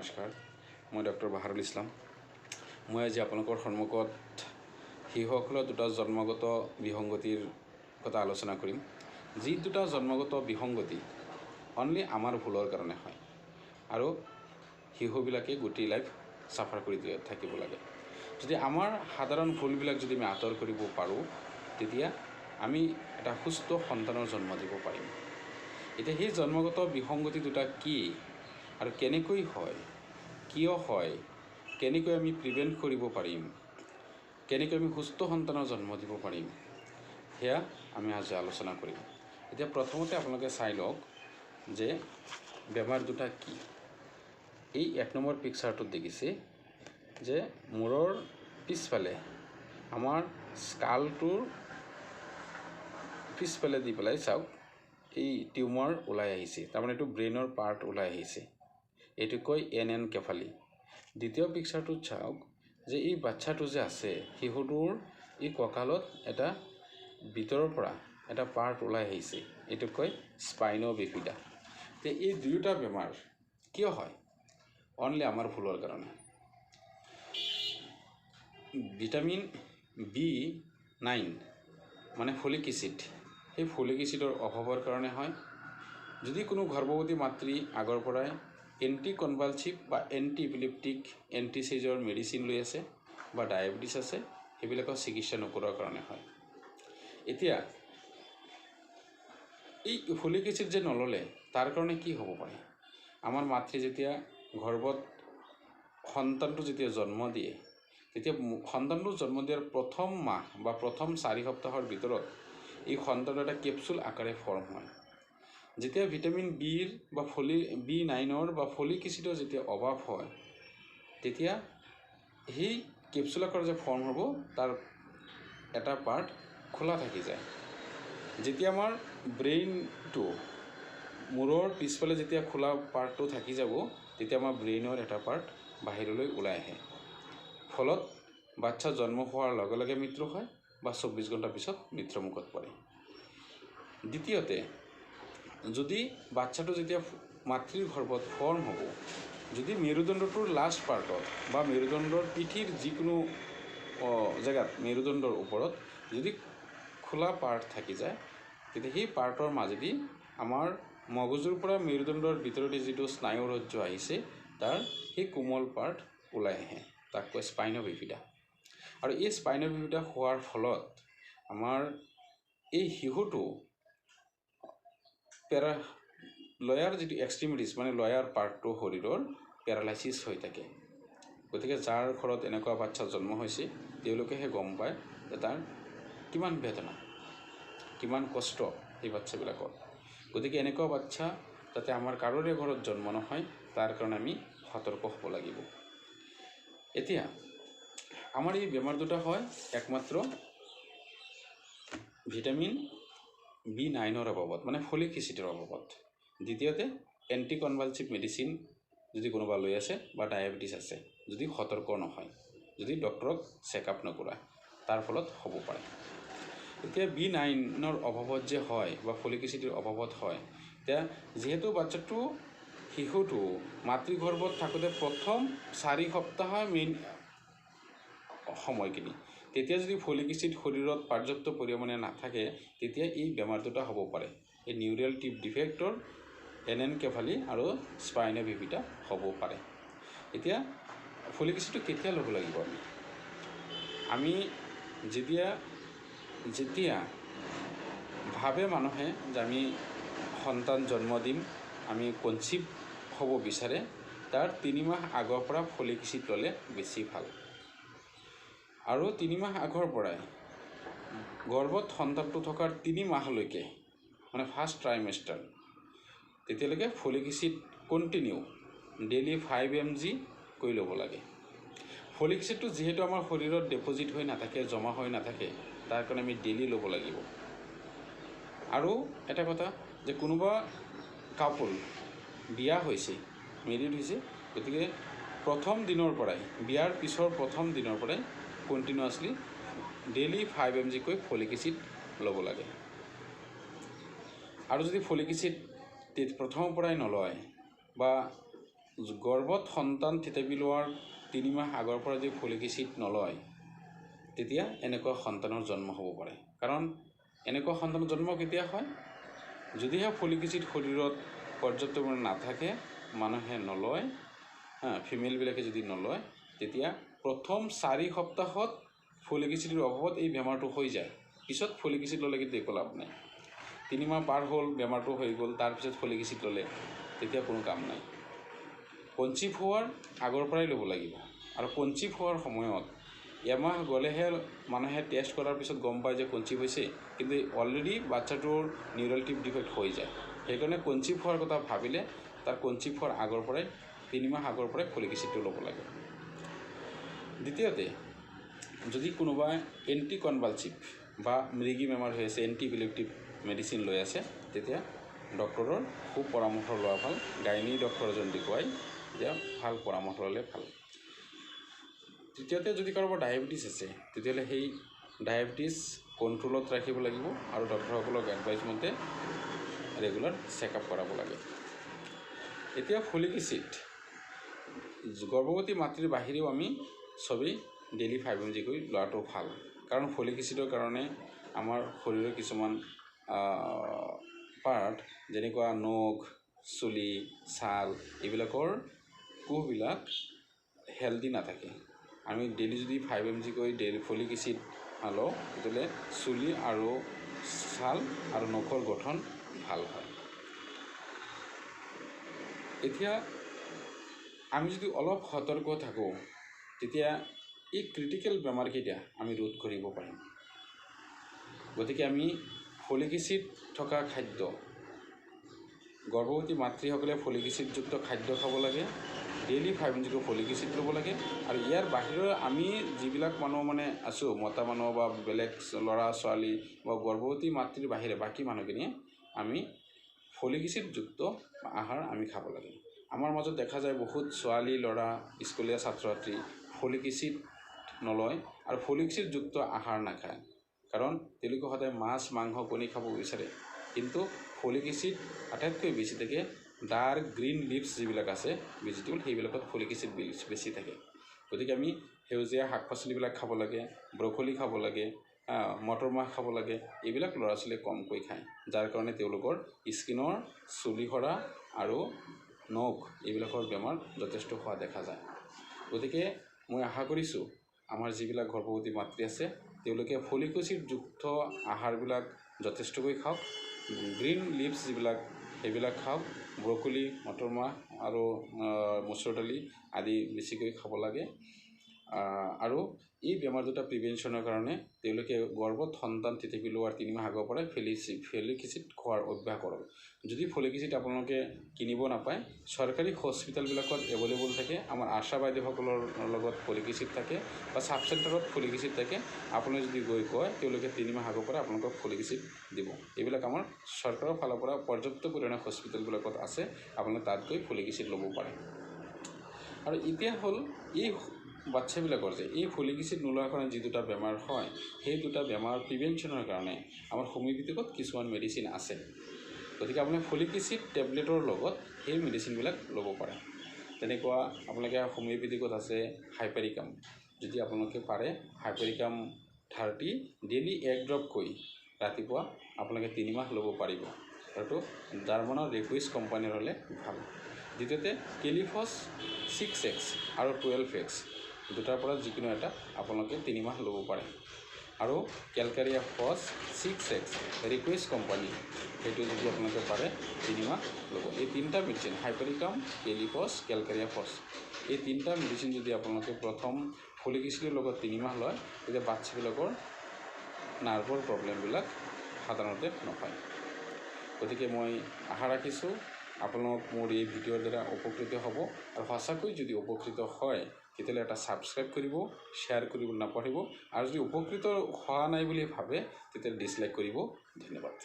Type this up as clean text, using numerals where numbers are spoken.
নমস্কাৰ, মই ডক্টৰ বাহাৰুল ইছলাম। মই আজি আপোনালোকৰ সন্মুখত শিশুসকলৰ দুটা জন্মগত বিসংগতিৰ কথা আলোচনা কৰিম। যি দুটা জন্মগত বিসংগতি অনলি আমাৰ ভুলৰ কাৰণে হয় আৰু শিশুবিলাকে গোটেই লাইফ চাফাৰ কৰি থাকিব লাগে। যদি আমাৰ সাধাৰণ ভুলবিলাক যদি আমি আঁতৰ কৰিব পাৰোঁ, তেতিয়া আমি এটা সুস্থ সন্তানৰ জন্ম দিব পাৰিম। এতিয়া সেই জন্মগত বিসংগতি দুটা কি আৰু কেনেকৈ হয়, কিয় হয়, কেনেকৈ আমি প্ৰিভেণ্ট কৰিব পাৰিম, কেনেকৈ আমি সুস্থ সন্তানৰ জন্ম দিব পাৰিম, সেয়া আমি আজি আলোচনা কৰিম। এতিয়া প্ৰথমতে আপোনালোকে চাই লওক যে বেমাৰ দুটা কি। এই 1 নম্বৰ পিকচাৰটোত দেখিছে যে মূৰৰ পিছফালে আমাৰ স্কালটোৰ পিছফালে দি পেলাই চাওক এই টিউমাৰ ওলাই আহিছে, তাৰমানে এইটো ব্ৰেইনৰ পাৰ্ট ওলাই আহিছে। এইটো কয় এনএনকেফালি। দ্বিতীয় পিকচাৰটোত চাওক যে এই বাচ্চাটো যে আছে, শিশুটোৰ এই কঁকালত এটা ভিতৰৰ পৰা এটা পাৰ্ট ওলাই আহিছে, এইটো কয় স্পাইনো বিফিডা। তে এই দুয়োটা বেমাৰ কিয় হয়? অনলি আমাৰ ভুলৰ কাৰণে। ভিটামিন B9 মানে ফলিক এচিড, সেই ফলিক এচিডৰ অভাৱৰ কাৰণে হয়। যদি কোনো গৰ্ভৱতী মাতৃ আগৰ পৰাই এণ্টি কনভালচিভ বা এণ্টি ইপিলেপ্টিক এণ্টিচাইজৰ মেডিচিন লৈ আছে বা ডায়েবেটিছ আছে, সেইবিলাকৰ চিকিৎসা নকৰাৰ কাৰণে হয়। এতিয়া এই ফলিক এচিড যে নল'লে তাৰ কাৰণে কি হ'ব পাৰে? আমাৰ মাতৃ যেতিয়া গৰ্ভত সন্তানটো যেতিয়া জন্ম দিয়ে, তেতিয়া সন্তানটো জন্ম দিয়াৰ প্ৰথম মাহ বা প্ৰথম 4 সপ্তাহৰ ভিতৰত এই সন্তানৰ এটা কেপচুল আকাৰে ফৰ্ম হয়। যেতিয়া ভিটামিন বিৰ বা B9 বা ফলিক এচিডৰ যেতিয়া অভাৱ হয়, তেতিয়া সেই কেপচুল আকাৰ যে ফৰ্ম হ'ব, তাৰ এটা পাৰ্ট খোলা থাকি যায়। যেতিয়া আমাৰ ব্ৰেইনটো মূৰৰ পিছফালে যেতিয়া খোলা পাৰ্টটো থাকি যাব, তেতিয়া আমাৰ ব্ৰেইনৰ এটা পাৰ্ট বাহিৰলৈ ওলাই আহে। ফলত বাচ্চা জন্ম হোৱাৰ লগে লগে মৃত্যু হয় বা 24 ঘণ্টাৰ পিছত মৃত্যুমুখত পৰে। দ্বিতীয়তে, যদি বাচ্চাটো যেতিয়া মাতৃৰ গৰ্ভত ফৰ্ম হ'ব, যদি মেৰুদণ্ডটোৰ লাষ্ট পাৰ্টত বা মেৰুদণ্ডৰ পিঠিৰ যিকোনো জেগাত মেৰুদণ্ডৰ ওপৰত যদি খোলা পাৰ্ট থাকি যায়, তেতিয়া সেই পাৰ্টৰ মাজেদি আমাৰ মগজুৰ পৰা মেৰুদণ্ডৰ ভিতৰতে যিটো স্নায়ুৰজ্জু আহিছে, তাৰ সেই কোমল পাৰ্ট ওলাই আহে, তাক কয় স্পাইনো বিফিডা। আৰু এই স্পাইনো বিফিডা হোৱাৰ ফলত আমাৰ এই শিশুটো লয়াৰ যিটো এক্সট্ৰিমিটিছ মানে লয়াৰ পাৰ্টটো শৰীৰৰ পেৰালাইচিছ হৈ থাকে। গতিকে যাৰ ঘৰত এনেকুৱা বাচ্চা জন্ম হৈছে, তেওঁলোকেহে গম পায় যে তাৰ কিমান বেদনা, কিমান কষ্ট এই বাচ্চাবিলাকৰ। গতিকে এনেকুৱা বাচ্চা যাতে আমাৰ কাৰোৰে ঘৰত জন্ম নহয়, তাৰ কাৰণে আমি সতৰ্ক হ'ব লাগিব। এতিয়া আমাৰ এই বেমাৰ দুটা হয় একমাত্ৰ ভিটামিন B9ৰ অভাৱত, মানে ফলিক এচিডৰ অভাৱত। দ্বিতীয়তে, এণ্টি কনভালচিভ মেডিচিন যদি কোনোবা লৈ আছে বা ডায়েবেটিছ আছে, যদি সতৰ্ক নহয়, যদি ডক্টৰক চেকআপ নকৰা, তাৰ ফলত হ'ব পাৰে। এতিয়া B9ৰ অভাৱত যে হয় বা ফলিক এচিডৰ অভাৱত হয়, এতিয়া যিহেতু বাচ্চাটো শিশুটো মাতৃগৰ্ভত থাকোঁতে প্ৰথম 4 সপ্তাহ মেইন সময়খিনি, তেতিয়া যদি ফলিক এচিড শৰীৰত পৰ্যাপ্ত পৰিমাণে নাথাকে, তেতিয়া এই বেমাৰ দুটা হ'ব পাৰে। এই নিউৰেল টিউব ডিফেক্টৰ এনএনকেফালি আৰু স্পাইনো বিফিডা হ'ব পাৰে। এতিয়া ফলিক এচিডটো কেতিয়া ল'ব লাগিব? আমি যেতিয়া ভাবে মানুহে যে আমি সন্তান জন্ম দিম, আমি কনচিভ হ'ব বিচাৰে, তাৰ 3 মাহ আগৰ পৰা ফলিক এচিড ল'লে বেছি ভাল। আৰু 3 মাহ আগৰ পৰাই গৰ্ভত সন্তানটো থকাৰ 3 মাহলৈকে, মানে ফাৰ্ষ্ট ট্ৰাইমেষ্টাৰ, তেতিয়ালৈকে folic acid continue daily 5 mg কৰি ল'ব লাগে। ফলিক এচিডটো যিহেতু আমাৰ শৰীৰত ডিপজিট হৈ নাথাকে, জমা হৈ নাথাকে, তাৰ কাৰণে আমি ডেইলি ল'ব লাগিব। আৰু এটা কথা যে কোনোবা কাপল বিয়া হৈছে, মেৰিড হৈছে, গতিকে প্ৰথম দিনৰ পৰাই, বিয়াৰ পিছৰ প্ৰথম দিনৰ পৰাই কণ্টিনিউৱাছলি ডেইলি 5 mg কৈ ফলিক এচিড ল'ব লাগে। আৰু যদি ফলিক এচিড প্ৰথমৰ পৰাই নলয় বা গৰ্ভত সন্তান থিতাপি লোৱাৰ 3 মাহ আগৰ পৰা যদি ফলিক এচিড নলয় তেতিয়া এনেকুৱা সন্তানৰ জন্ম হ'ব পাৰে। কাৰণ এনেকুৱা সন্তানৰ জন্ম কেতিয়া হয়, যদিহে ফলিক এচিড শৰীৰত পৰ্যাপ্ত পৰিমাণে নাথাকে, মানুহে নলয়, ফিমেলবিলাকে যদি নলয়, তেতিয়া প্ৰথম 4 সপ্তাহত ফলিক এচিডৰ অভাৱত এই বেমাৰটো হৈ যায়। পিছত ফলিক এচিড ল'লে কিন্তু একো লাভ নাই। 3 মাহ পাৰ হ'ল, বেমাৰটো হৈ গ'ল, তাৰপিছত ফলিক এচিড ল'লে তেতিয়া কোনো কাম নাই। কনচিভ হোৱাৰ আগৰ পৰাই ল'ব লাগিব। আৰু কনচিভ হোৱাৰ সময়ত এমাহ গ'লেহে মানুহে টেষ্ট কৰাৰ পিছত গম পায় যে কনচিভ হৈছে, কিন্তু অলৰেডি বাচ্চাটোৰ নিউৰেল টিউব ডিফেক্ট হৈ যায়। সেইকাৰণে কনচিভ হোৱাৰ কথা ভাবিলে তাৰ কনচিভ হোৱাৰ আগৰ পৰাই 3 মাহ আগৰ পৰাই ফলিক এচিডটো ল'ব লাগে। দ্বিতীয়তে, যদি কোনোবাই এণ্টি কনভালচিভ বা মৃগী বেমাৰ হৈ আছে, এণ্টিবায়'টিক মেডিচিন লৈ আছে, তেতিয়া ডক্টৰৰ পৰামৰ্শ লোৱা ভাল। গাইনী ডক্টৰ এজন দেখুৱাই তেতিয়া ভাল পৰামৰ্শ ল'লে ভাল। তৃতীয়তে, যদি কাৰোবাৰ ডায়েবেটিছ আছে তেতিয়াহ'লে সেই ডায়েবেটিছ কণ্ট্ৰলত ৰাখিব লাগিব আৰু ডক্টৰসকলক এডভাইচ মতে ৰেগুলাৰ চেকআপ কৰাব লাগে। এতিয়া ফলিক এচিড গৰ্ভৱতী মাতৃৰ বাহিৰেও আমি চবেই ডেইলি 5 mg কৰি লোৱাটো ভাল। কাৰণ ফলিক এচিডৰ কাৰণে আমাৰ শৰীৰৰ কিছুমান পাৰ্ট যেনেকুৱা নখ, চুলি, ছাল এইবিলাকৰ কোষবিলাক হেল্ডি নাথাকে। আমি ডেইলি যদি 5 mg কৰি ডেইলি ফলিক এচিড লওঁ তেতিয়াহ'লে চুলি আৰু ছাল আৰু নখৰ গঠন ভাল হয়। এতিয়া আমি যদি অলপ সতৰ্ক থাকোঁ তেতিয়া এই ক্ৰিটিকেল বেমাৰকেইটা আমি ৰোধ কৰিব পাৰিম। গতিকে আমি ফলিক এচিড থকা খাদ্য, গৰ্ভৱতী মাতৃসকলে ফলিক এচিডযুক্ত খাদ্য খাব লাগে, ডেইলি 5 mg ফলিক এচিড ল'ব লাগে। আৰু ইয়াৰ বাহিৰৰ আমি যিবিলাক মানুহ আছোঁ, মতা মানুহ বা বেলেগ ল'ৰা ছোৱালী বা গৰ্ভৱতী মাতৃৰ বাহিৰে বাকী মানুহখিনিয়ে আমি ফলিক এচিডযুক্ত আহাৰ আমি খাব লাগে। আমাৰ মাজত দেখা যায় বহুত ছোৱালী ল'ৰা স্কুলীয়া ছাত্ৰ ছাত্ৰী ফলিক এচিড নলয় আৰু ফলিক এচিডযুক্ত আহাৰ নাখায়। কাৰণ তেওঁলোকে সদায় মাছ, মাংস, কণী খাব বিচাৰে, কিন্তু ফলিক এচিড আটাইতকৈ বেছি থাকে ডাৰ্ক গ্ৰীণ লিভছ যিবিলাক আছে ভেজিটেবল, সেইবিলাকত ফলিক এচিড বেছি থাকে। গতিকে আমি সেউজীয়া শাক পাচলিবিলাক খাব লাগে, ব্ৰকলি খাব লাগে, মটৰ মাহ খাব লাগে। এইবিলাক ল'ৰা ছোৱালীয়ে কমকৈ খায়, যাৰ কাৰণে তেওঁলোকৰ স্কিনৰ চুলি সৰা আৰু নখ এইবিলাকৰ বেমাৰ যথেষ্ট হোৱা দেখা যায়। গতিকে মই আশা কৰিছোঁ আমাৰ যিবিলাক গৰ্ভৱতী মাতৃ আছে তেওঁলোকে ফলিক এচিডযুক্ত আহাৰবিলাক যথেষ্টকৈ খাওক, গ্ৰীণ লিভছ যিবিলাক সেইবিলাক খাওক, ব্ৰকলি, মটৰ মাহ আৰু মচুৰ দালি আদি বেছিকৈ খাব লাগে। আৰু এই বেমাৰ দুটা প্ৰিভেনশ্যনৰ কাৰণে তেওঁলোকে গৰ্ভত সন্তান থিতাপি লোৱাৰ 3 মাহ আগৰ পৰাই ফলিক এচিড খোৱাৰ অভ্যাস কৰক। যদি ফলিক এচিড আপোনালোকে কিনিব নাপায়, চৰকাৰী হস্পিটেলবিলাকত এভেইলেবল থাকে। আমাৰ আশা বাইদেউসকলৰ লগত ফলিক এচিড থাকে বা ছাব চেণ্টাৰত ফলিক এচিড থাকে। আপুনি যদি গৈ কয় তেওঁলোকে 3 মাহ আগৰ পৰা আপোনালোকক ফলিক এচিড দিব। এইবিলাক আমাৰ চৰকাৰৰ ফালৰ পৰা পৰ্যাপ্ত পৰিমাণে হস্পিটেলবিলাকত আছে, আপোনালোকে তাত গৈ ফলিক এচিড ল'ব পাৰে। আৰু এতিয়া হ'ল এই বাচ্চাবিলাকৰ যে এই ফলিক এচিড নোলোৱাৰ কাৰণে যি দুটা বেমাৰ হয়, সেই দুটা বেমাৰ প্ৰিভেনশ্যনৰ কাৰণে আমাৰ হোমিওপেথিকত কিছুমান মেডিচিন আছে। গতিকে আপুনি ফলিক এচিড টেবলেটৰ লগত সেই মেডিচিনবিলাক ল'ব পাৰে। তেনেকুৱা আপোনালোকে হোমিওপেথিকত আছে হাইপাৰিকাম। যদি আপোনালোকে পাৰে হাইপাৰিকাম 30 ডেইলি 1 ড্ৰপকৈ ৰাতিপুৱা আপোনালোকে 3 মাহ ল'ব পাৰিব। সেইটো জাৰ্মানৰ ৰেকুইছ কোম্পানীৰ হ'লে ভাল। দ্বিতীয়তে কেলিফছ 6X আৰু 12X দুটাৰ পৰা যিকোনো এটা আপোনালোকে 3 মাহ ল'ব পাৰে। আৰু কেলকাৰিয়া ফছ 6X ৰেকুইছ কোম্পানী, সেইটো যদি আপোনালোকে পাৰে 3 মাহ ল'ব। এই 3টা মেডিচিন হাইপাৰিকাম, কেলিফছ, কেলকাৰিয়া ফছ, এই 3টা মেডিচিন যদি আপোনালোকে প্ৰথম ফলিক এচিডৰ লগত 3 মাহ লয় তেতিয়া বাচ্চাবিলাকৰ নাৰ্ভৰ প্ৰব্লেমবিলাক সাধাৰণতে নহয়। গতিকে মই আশা ৰাখিছোঁ আপোনালোক মোৰ এই ভিডিঅ'ৰ দ্বাৰা উপকৃত হ'ব। আৰু সঁচাকৈ যদি উপকৃত হয় তেতিয়াহ'লে এটা ছাবস্ক্ৰাইব কৰিব, শ্বেয়াৰ কৰিব নাপাহৰিব। আৰু যদি উপকৃত হোৱা নাই বুলি ভাবে তেতিয়াহ'লে ডিছলাইক কৰিব। ধন্যবাদ।